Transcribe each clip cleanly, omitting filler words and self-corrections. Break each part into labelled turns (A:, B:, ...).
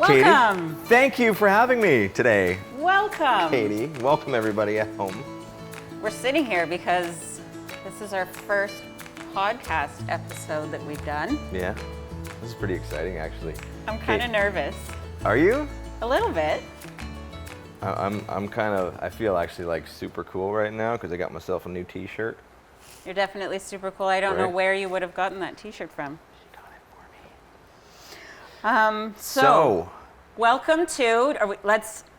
A: Welcome.
B: Katie. Thank you for having me today.
A: Welcome.
B: Katie, welcome everybody at home.
A: We're sitting here because this is our first podcast episode that we've done.
B: Yeah, this is pretty exciting actually.
A: I'm kind of nervous.
B: Are you?
A: A little bit.
B: I feel actually like super cool right now because I got myself a new t-shirt.
A: You're definitely super cool. I don't know where you would have gotten that t-shirt from.
B: She got it for me.
A: So welcome to,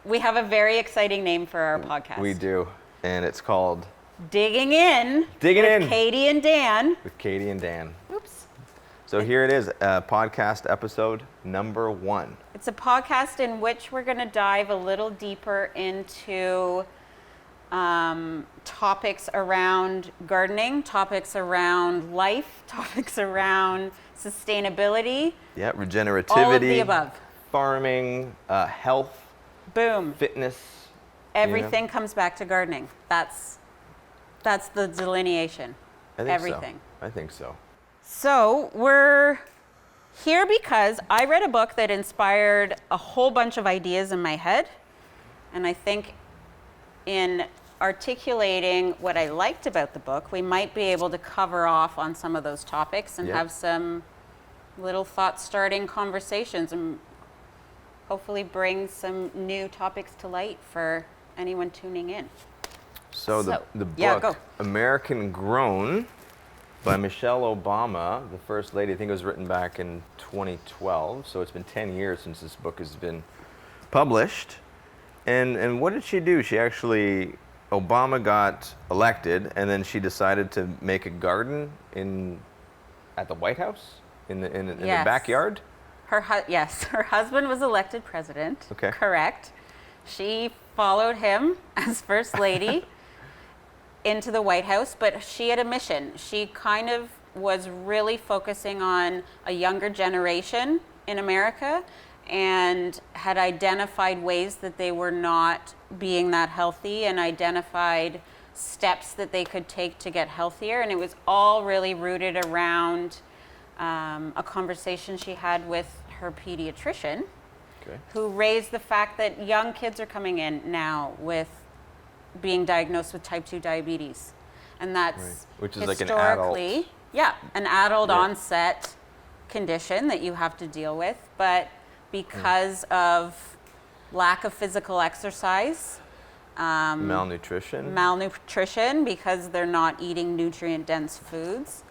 A: we have a very exciting name for our podcast.
B: We do, and it's called
A: Digging In with Katie and Dan.
B: With Katie and Dan.
A: Oops.
B: So here it is, podcast episode number 1.
A: It's a podcast in which we're going to dive a little deeper into topics around gardening, topics around life, topics around sustainability.
B: Yeah, regenerativity.
A: All of the above.
B: Farming, health.
A: Boom.
B: Fitness.
A: Everything comes back to gardening. That's the delineation. Everything.
B: I think so.
A: So we're here because I read a book that inspired a whole bunch of ideas in my head. And I think in articulating what I liked about the book, we might be able to cover off on some of those topics and have some little thought-starting conversations and hopefully bring some new topics to light for anyone tuning in.
B: So the book, American Grown, by Michelle Obama, the First Lady, I think it was written back in 2012, so it's been 10 years since this book has been published. And what did she do? Obama got elected, and then she decided to make a garden at the White House, in the backyard?
A: Her husband was elected president.
B: Okay.
A: Correct. She followed him as First Lady into the White House, but she had a mission. She kind of was really focusing on a younger generation in America and had identified ways that they were not being that healthy and identified steps that they could take to get healthier. And it was all really rooted around a conversation she had with her pediatrician, who raised the fact that young kids are coming in now with being diagnosed with type 2 diabetes. And that's
B: which is
A: historically, like an adult onset condition that you have to deal with. But because of lack of physical exercise, malnutrition because they're not eating nutrient-dense foods,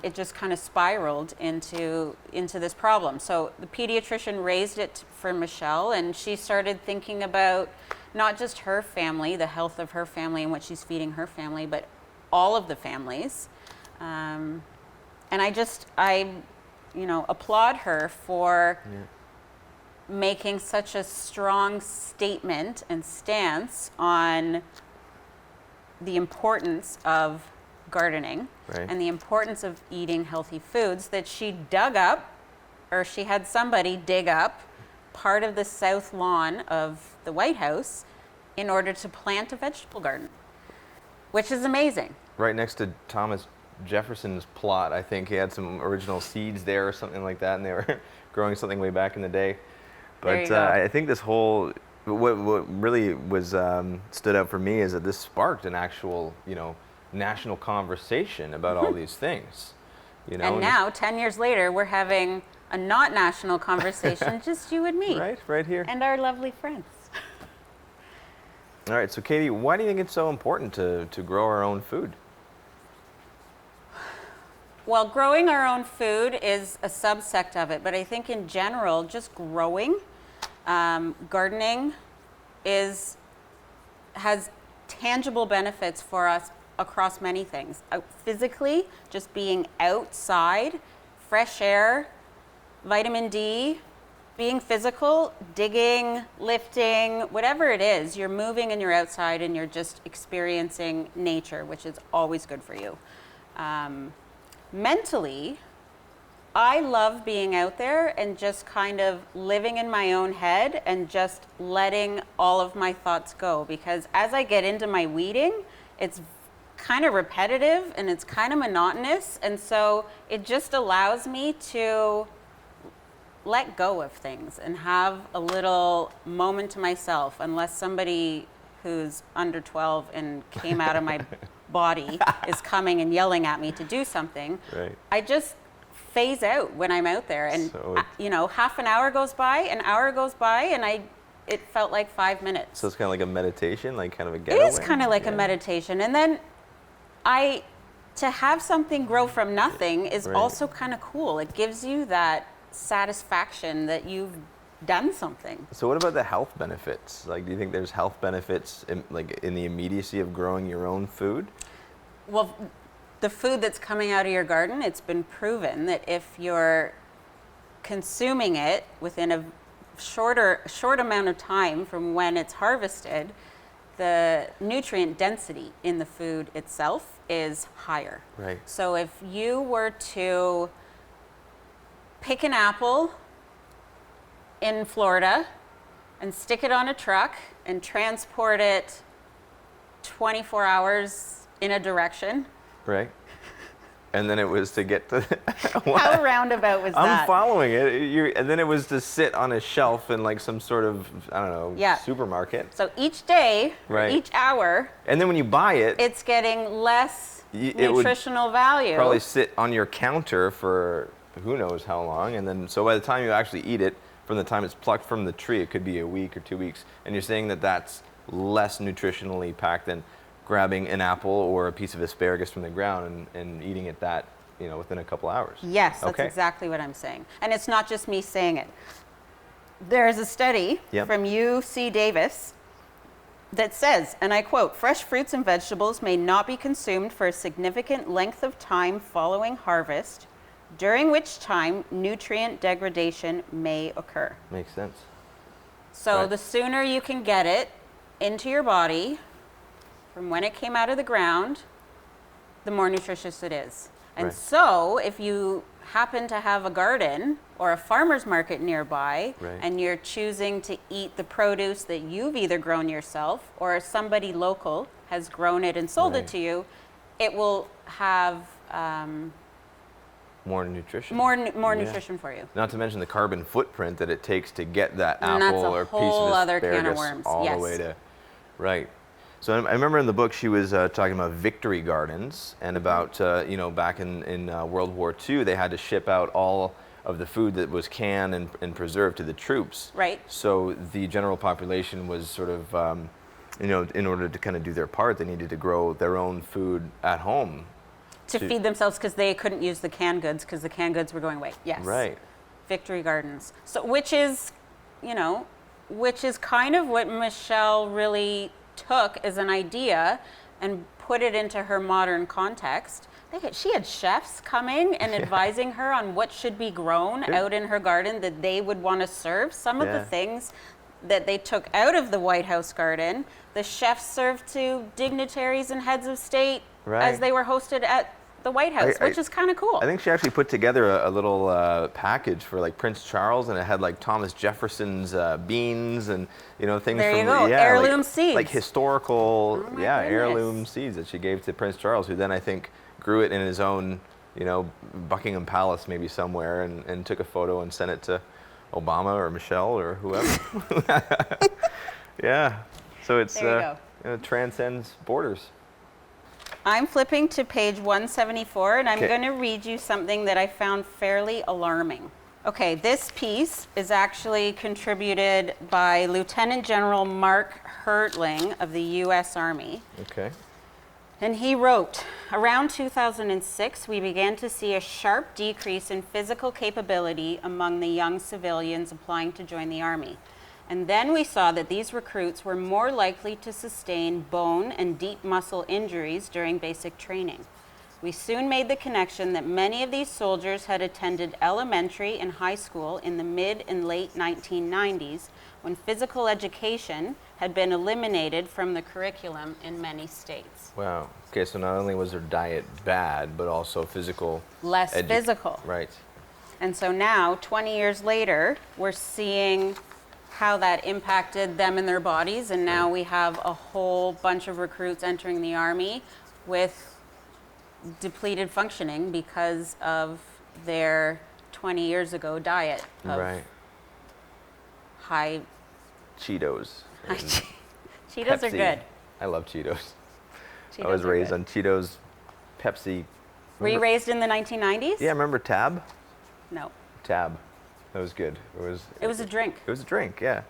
A: it just kind of spiraled into this problem. So the pediatrician raised it for Michelle, and she started thinking about not just her family, the health of her family and what she's feeding her family, but all of the families. And I applaud her for making such a strong statement and stance on the importance of gardening and the importance of eating healthy foods, that she had somebody dig up part of the south lawn of the White House in order to plant a vegetable garden, which is amazing.
B: Right next to Thomas Jefferson's plot, I think he had some original seeds there or something like that, and they were growing something way back in the day. But I think this whole, what really was stood out for me is that this sparked an actual, national conversation about all these things.
A: And now, 10 years later, we're having a not national conversation, just you and me.
B: Right here.
A: And our lovely friends.
B: All right, so Katie, why do you think it's so important to grow our own food?
A: Well, growing our own food is a subsect of it, but I think in general, just growing, gardening has tangible benefits for us across many things. Physically, just being outside, fresh air, vitamin D, being physical, digging, lifting, whatever it is, you're moving and you're outside and you're just experiencing nature, which is always good for you. Mentally, I love being out there and just kind of living in my own head and just letting all of my thoughts go, because as I get into my weeding, it's kind of repetitive and it's kind of monotonous, and so it just allows me to let go of things and have a little moment to myself, unless somebody who's under 12 and came out of my body is coming and yelling at me to do something.
B: Right.
A: I just phase out when I'm out there, and half an hour goes by, an hour goes by, and it felt like 5 minutes.
B: So it's kind of like a meditation, like kind of a getaway?
A: It is kind of like a meditation. And then to have something grow from nothing is also kind of cool. It gives you that satisfaction that you've done something.
B: So what about the health benefits? Like, do you think there's health benefits in the immediacy of growing your own food?
A: Well, the food that's coming out of your garden, it's been proven that if you're consuming it within a short amount of time from when it's harvested, the nutrient density in the food itself is higher.
B: Right.
A: So if you were to pick an apple in Florida and stick it on a truck and transport it 24 hours in a direction.
B: Right. And then it was to get to...
A: How roundabout was that?
B: I'm following it. And then it was to sit on a shelf in like some sort of, I don't know, supermarket.
A: So each day, or each hour...
B: And then when you buy it...
A: It's getting less nutritional value.
B: Probably sit on your counter for who knows how long. And then, so by the time you actually eat it, from the time it's plucked from the tree, it could be a week or 2 weeks. And you're saying that that's less nutritionally packed than grabbing an apple or a piece of asparagus from the ground and eating it within a couple hours.
A: Yes, that's exactly what I'm saying. And it's not just me saying it. There's a study from UC Davis that says, and I quote, "Fresh fruits and vegetables may not be consumed for a significant length of time following harvest, during which time nutrient degradation may occur."
B: Makes sense.
A: So the sooner you can get it into your body from when it came out of the ground, the more nutritious it is. And so if you happen to have a garden or a farmer's market nearby, and you're choosing to eat the produce that you've either grown yourself or somebody local has grown it and sold it to you, it will have
B: more nutrition.
A: More nutrition for you.
B: Not to mention the carbon footprint that it takes to get that apple or piece of
A: other can of
B: asparagus
A: worms.
B: all the way to... Right. So I remember in the book she was talking about victory gardens and about, back in World War II, they had to ship out all of the food that was canned and preserved to the troops.
A: Right.
B: So the general population was sort of, in order to kind of do their part, they needed to grow their own food at home.
A: To feed themselves, because they couldn't use the canned goods because the canned goods were going away. Yes.
B: Right.
A: Victory gardens. So which is kind of what Michelle really took as an idea and put it into her modern context. She had chefs coming and advising her on what should be grown out in her garden that they would want to serve. Some of the things that they took out of the White House garden, the chefs served to dignitaries and heads of state as they were hosted at the White House, which is kind of cool.
B: I think she actually put together a little package for like Prince Charles, and it had like Thomas Jefferson's beans and things.
A: There you go, heirloom seeds,
B: like historical, heirloom seeds that she gave to Prince Charles, who then I think grew it in his own, Buckingham Palace maybe somewhere, and took a photo and sent it to Obama or Michelle or whoever. So it's it transcends borders.
A: I'm flipping to page 174, and I'm going to read you something that I found fairly alarming. Okay, this piece is actually contributed by Lieutenant General Mark Hertling of the U.S. Army.
B: Okay.
A: And he wrote, "Around 2006, we began to see a sharp decrease in physical capability among the young civilians applying to join the Army. And then we saw that these recruits were more likely to sustain bone and deep muscle injuries during basic training. We soon made the connection that many of these soldiers had attended elementary and high school in the mid and late 1990s, when physical education had been eliminated from the curriculum in many states."
B: Wow. Okay, so not only was their diet bad, but also physical.
A: Less physical.
B: Right.
A: And so now, 20 years later, we're seeing how that impacted them in their bodies, and now we have a whole bunch of recruits entering the Army with depleted functioning because of their 20 years ago diet of
B: Right.
A: high
B: Cheetos. and
A: Cheetos are
B: Pepsi.
A: good.
B: I love Cheetos. I
A: Cheetos
B: was
A: are
B: raised
A: good.
B: on Cheetos, Pepsi.
A: Were you raised in the 1990s?
B: Yeah, remember Tab?
A: No.
B: Tab. That was good.
A: It was a drink.
B: It was a drink, yeah.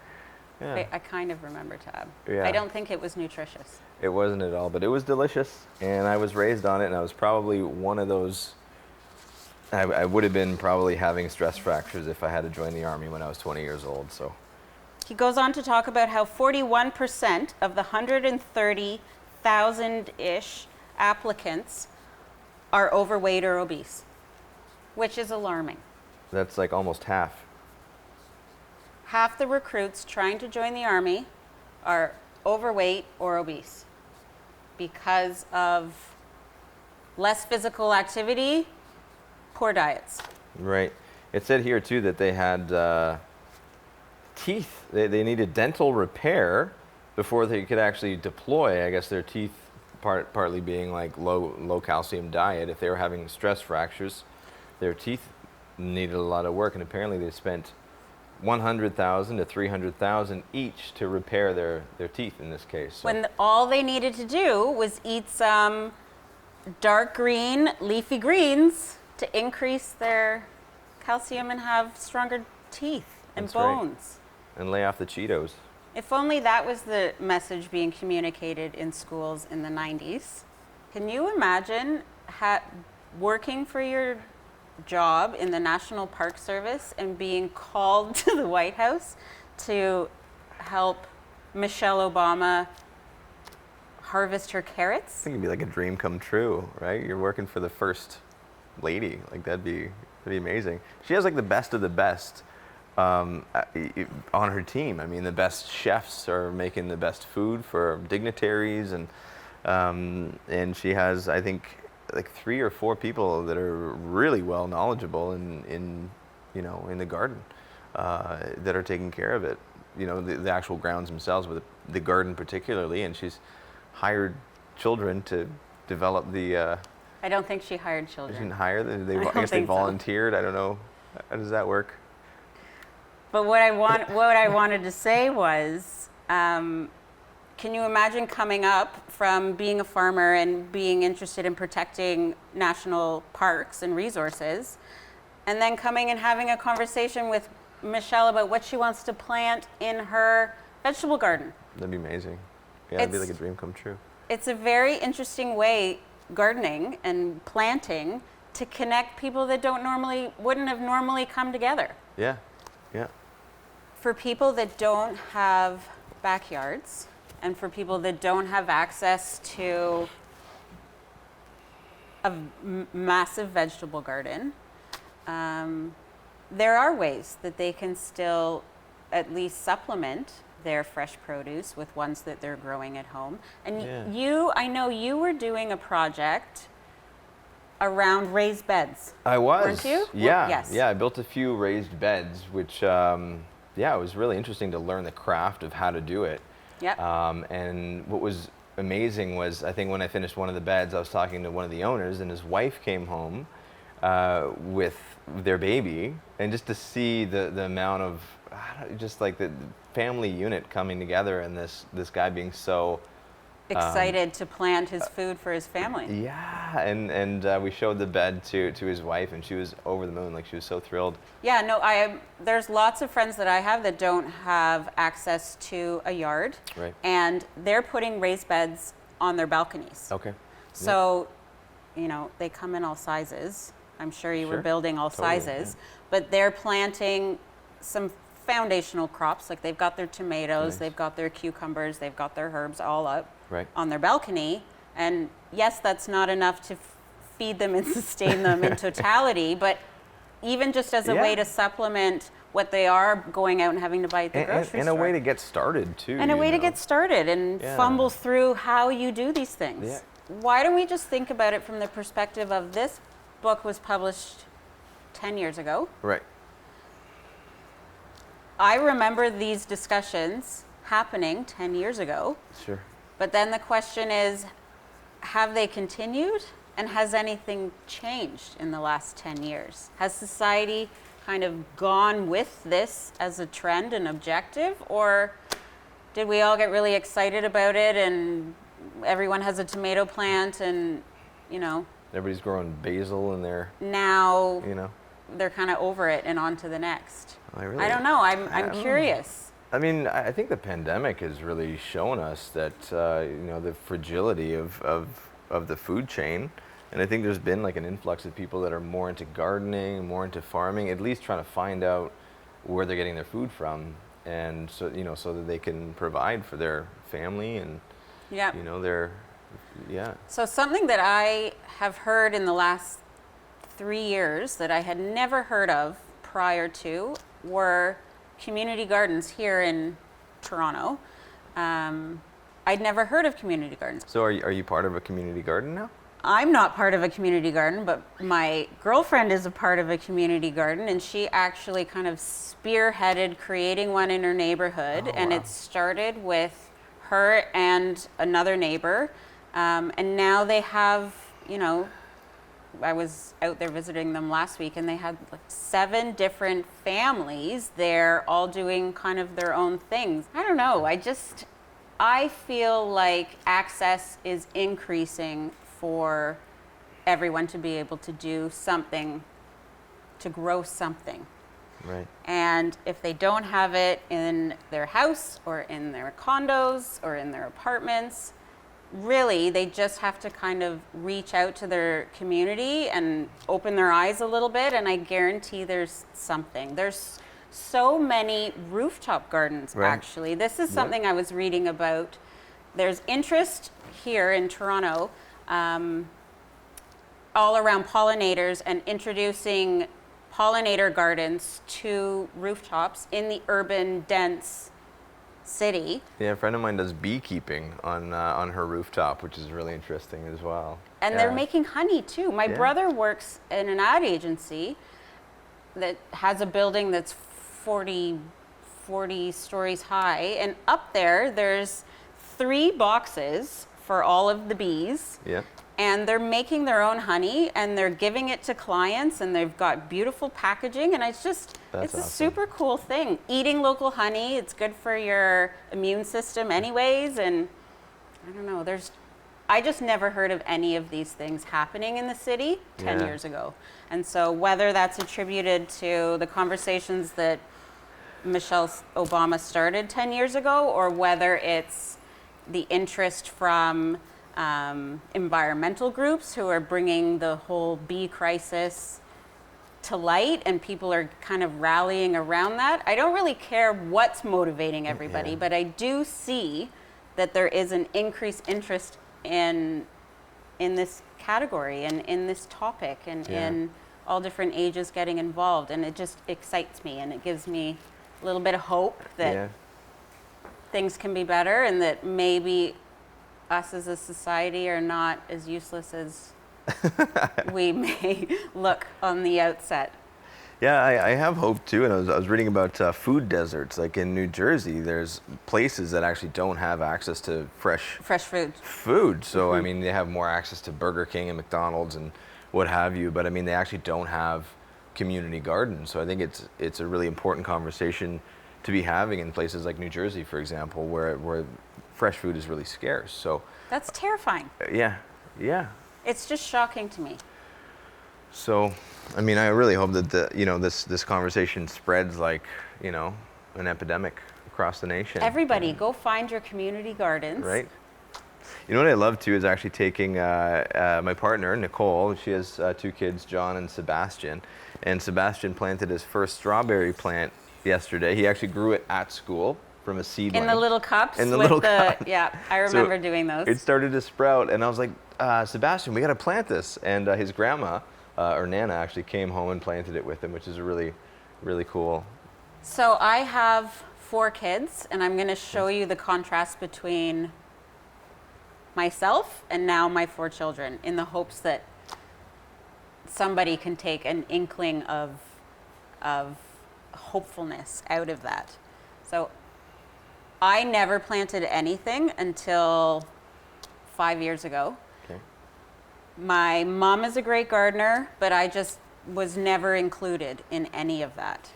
B: Yeah.
A: I kind of remember Tab.
B: Yeah.
A: I don't think it was nutritious.
B: It wasn't at all, but it was delicious, and I was raised on it, and I was probably one of those. I would have been probably having stress fractures if I had to join the army when I was 20 years old. So.
A: He goes on to talk about how 41% of the 130,000-ish applicants are overweight or obese, which is alarming.
B: That's like almost half.
A: Half the recruits trying to join the Army are overweight or obese because of less physical activity, poor diets.
B: Right. It said here too that they had teeth. They needed dental repair before they could actually deploy. I guess their teeth, partly being like low calcium diet. If they were having stress fractures, their teeth needed a lot of work, and apparently they spent $100,000 to $300,000 each to repair their teeth in this case. So.
A: When all they needed to do was eat some dark green leafy greens to increase their calcium and have stronger teeth and
B: That's right.
A: bones.
B: And lay off the Cheetos.
A: If only that was the message being communicated in schools in the 90s. Can you imagine working for your job in the National Park Service and being called to the White House to help Michelle Obama harvest her carrots?
B: I think it'd be like a dream come true, right? You're working for the first lady. Like that'd be amazing. She has like the best of the best on her team. I mean, the best chefs are making the best food for dignitaries, and she has, I think, like 3 or 4 people that are really well knowledgeable in the garden that are taking care of it. You know, the actual grounds themselves, but the garden particularly. And she's hired children to develop the.
A: I don't think she hired children.
B: She didn't hire them. I guess they
A: think so.
B: volunteered. I don't know. How does that work?
A: But what I wanted to say was, can you imagine coming up from being a farmer and being interested in protecting national parks and resources, and then coming and having a conversation with Michelle about what she wants to plant in her vegetable garden?
B: That'd be amazing. Yeah, it'd be like a dream come true.
A: It's a very interesting way, gardening and planting, to connect people that wouldn't have normally come together.
B: Yeah, yeah.
A: For people that don't have backyards, and for people that don't have access to a massive vegetable garden, there are ways that they can still at least supplement their fresh produce with ones that they're growing at home. And I know you were doing a project around raised beds.
B: I was.
A: Weren't you?
B: Yeah.
A: Yes.
B: Yeah, I built a few raised beds, which, it was really interesting to learn the craft of how to do it.
A: Yep.
B: And what was amazing was, I think when I finished one of the beds, I was talking to one of the owners, and his wife came home with their baby, and just to see the amount of, just like the family unit coming together, and this guy being so
A: excited to plant his food for his family.
B: Yeah, and we showed the bed to his wife, and she was over the moon. Like, she was so thrilled.
A: Yeah, no, there's lots of friends that I have that don't have access to a yard.
B: Right.
A: And they're putting raised beds on their balconies.
B: Okay.
A: So, they come in all sizes. I'm sure you were building all sizes, but they're planting some foundational crops. Like, they've got their tomatoes, they've got their cucumbers, they've got their herbs all up on their balcony. And yes, that's not enough to feed them and sustain them in totality, but even just as a way to supplement what they are going out and having to buy at the grocery store.
B: And a way to get started, too.
A: And a way to get started and fumble through how you do these things.
B: Yeah.
A: Why don't we just think about it from the perspective of, this book was published 10 years ago.
B: Right.
A: I remember these discussions happening 10 years ago.
B: Sure.
A: But then the question is, have they continued? And has anything changed in the last 10 years? Has society kind of gone with this as a trend and objective, or did we all get really excited about it and everyone has a tomato plant and,
B: everybody's growing basil in their,
A: now, they're kind of over it and on to the next? I don't know. I'm curious.
B: I mean, I think the pandemic has really shown us that, the fragility of the food chain. And I think there's been like an influx of people that are more into gardening, more into farming, at least trying to find out where they're getting their food from. And so, so that they can provide for their family and,
A: So something that I have heard in the last 3 years that I had never heard of prior to were community gardens here in Toronto. I'd never heard of community gardens.
B: So are you part of a community garden now?
A: I'm not part of a community garden, but my girlfriend is a part of a community garden, and she actually kind of spearheaded creating one in her neighborhood.
B: Oh,
A: and
B: wow.
A: It started with her and another neighbor. And now they have, I was out there visiting them last week, and they had like 7 different families there all doing kind of their own things. I don't know. I feel like access is increasing for everyone to be able to do something, to grow something.
B: Right.
A: And if they don't have it in their house or in their condos or in their apartments, really they just have to kind of reach out to their community and open their eyes a little bit, and I guarantee there's something. There's so many rooftop gardens,
B: right.
A: Actually. This is something I was reading about. There's interest here in Toronto all around pollinators and introducing pollinator gardens to rooftops in the urban, dense city.
B: Yeah, a friend of mine does beekeeping on her rooftop, which is really interesting as well.
A: And they're making honey too. My brother works in an ad agency that has a building that's 40 stories high, and up there's 3 boxes for all of the bees.
B: Yeah.
A: And they're making their own honey and they're giving it to clients, and they've got beautiful packaging, and it's
B: awesome.
A: a super cool thing. Eating local honey, it's good for your immune system anyways, and I don't know, I just never heard of any of these things happening in the city 10 years ago. And so whether that's attributed to the conversations that Michelle Obama started 10 years ago, or whether it's the interest from environmental groups who are bringing the whole bee crisis to light, and people are kind of rallying around that. I don't really care what's motivating everybody, but I do see that there is an increased interest in this category and in this topic, and in all different ages getting involved, and it just excites me, and it gives me a little bit of hope that things can be better, and that maybe us as a society are not as useless as we may look on the outset.
B: Yeah, I have hope too, and I was reading about food deserts. Like in New Jersey, there's places that actually don't have access to fresh food. So I mean, they have more access to Burger King and McDonald's and what have you, but I mean, they actually don't have community gardens. So I think it's a really important conversation to be having in places like New Jersey, for example, where fresh food is really scarce. So
A: that's terrifying.
B: Yeah.
A: It's just shocking to me.
B: So, I mean, I really hope that this conversation spreads like, an epidemic across the nation.
A: Everybody, go find your community gardens.
B: Right. You know what I love too is actually taking my partner, Nicole. She has 2 kids, John and Sebastian. And Sebastian planted his first strawberry plant yesterday. He actually grew it at school from a seedling.
A: In the little cups? Yeah, I remember doing those.
B: It started to sprout, and I was like, Sebastian, we got to plant this. And his grandma, or Nana, actually came home and planted it with him, which is really, really cool.
A: So I have 4 kids, and I'm going to show you the contrast between myself and now my 4 children, in the hopes that somebody can take an inkling of hopefulness out of that. So I never planted anything until 5 years ago.
B: Okay.
A: My mom is a great gardener, but I just was never included in any of that.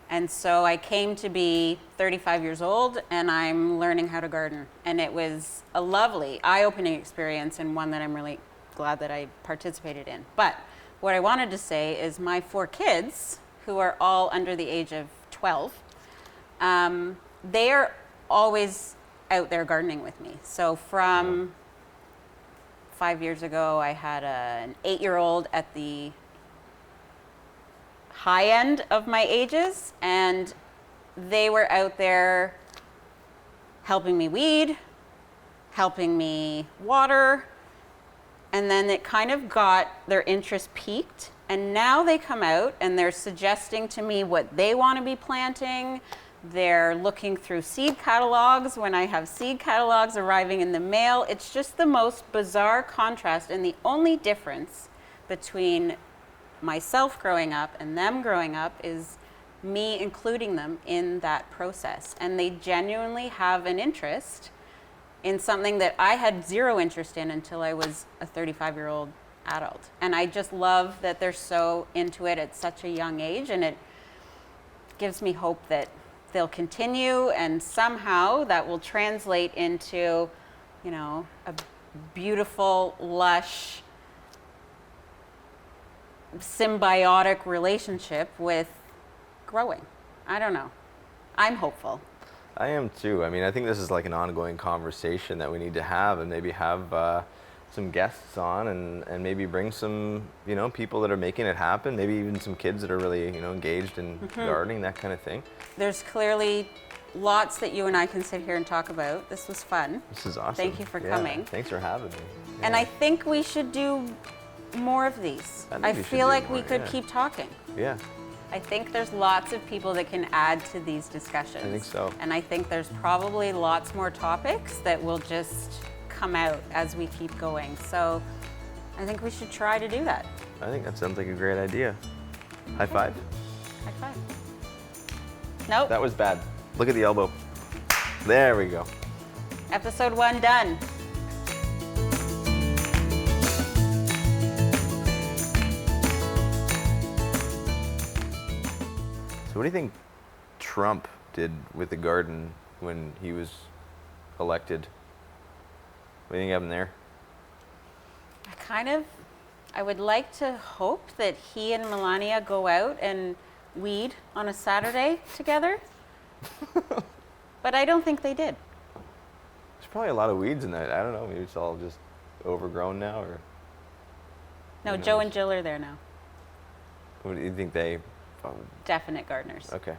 A: And so I came to be 35 years old and I'm learning how to garden. And it was a lovely, eye-opening experience and one that I'm really glad that I participated in. But what I wanted to say is my 4 kids, who are all under the age of 12, they are always out there gardening with me. So from 5 years ago, I had an 8-year-old at the high end of my ages, and they were out there helping me weed, helping me water, and then it kind of got their interest piqued, and now they come out and they're suggesting to me what they want to be planting. They're looking through seed catalogs when I have seed catalogs arriving in the mail. It's just the most bizarre contrast, and the only difference between myself growing up and them growing up is me including them in that process. And they genuinely have an interest in something that I had zero interest in until I was a 35-year-old adult. And I just love that they're so into it at such a young age, and it gives me hope that they'll continue, and somehow that will translate into, you know, a beautiful, lush, symbiotic relationship with growing. I don't know. I'm hopeful.
B: I am too. I mean, I think this is like an ongoing conversation that we need to have, and maybe have some guests on, and maybe bring some, you know, people that are making it happen, maybe even some kids that are really, you know, engaged in gardening, that kind of thing.
A: There's clearly lots that you and I can sit here and talk about. This was fun.
B: This is awesome.
A: Thank you for coming.
B: Thanks for having me.
A: And I think we should do more of these. I feel like we could keep talking.
B: Yeah.
A: I think there's lots of people that can add to these discussions.
B: I think so.
A: And I think there's probably lots more topics that will just come out as we keep going. So I think we should try to do that.
B: I think that sounds like a great idea. High five.
A: High five. Nope.
B: That was bad. Look at the elbow. There we go.
A: Episode 1 done.
B: So what do you think Trump did with the garden when he was elected? What do you think happened there?
A: I would like to hope that he and Melania go out and weed on a Saturday together. But I don't think they did.
B: There's probably a lot of weeds in that. I don't know. Maybe it's all just overgrown now, or.
A: No, Joe and Jill are there now.
B: What do you think they?
A: Definite gardeners.
B: Okay.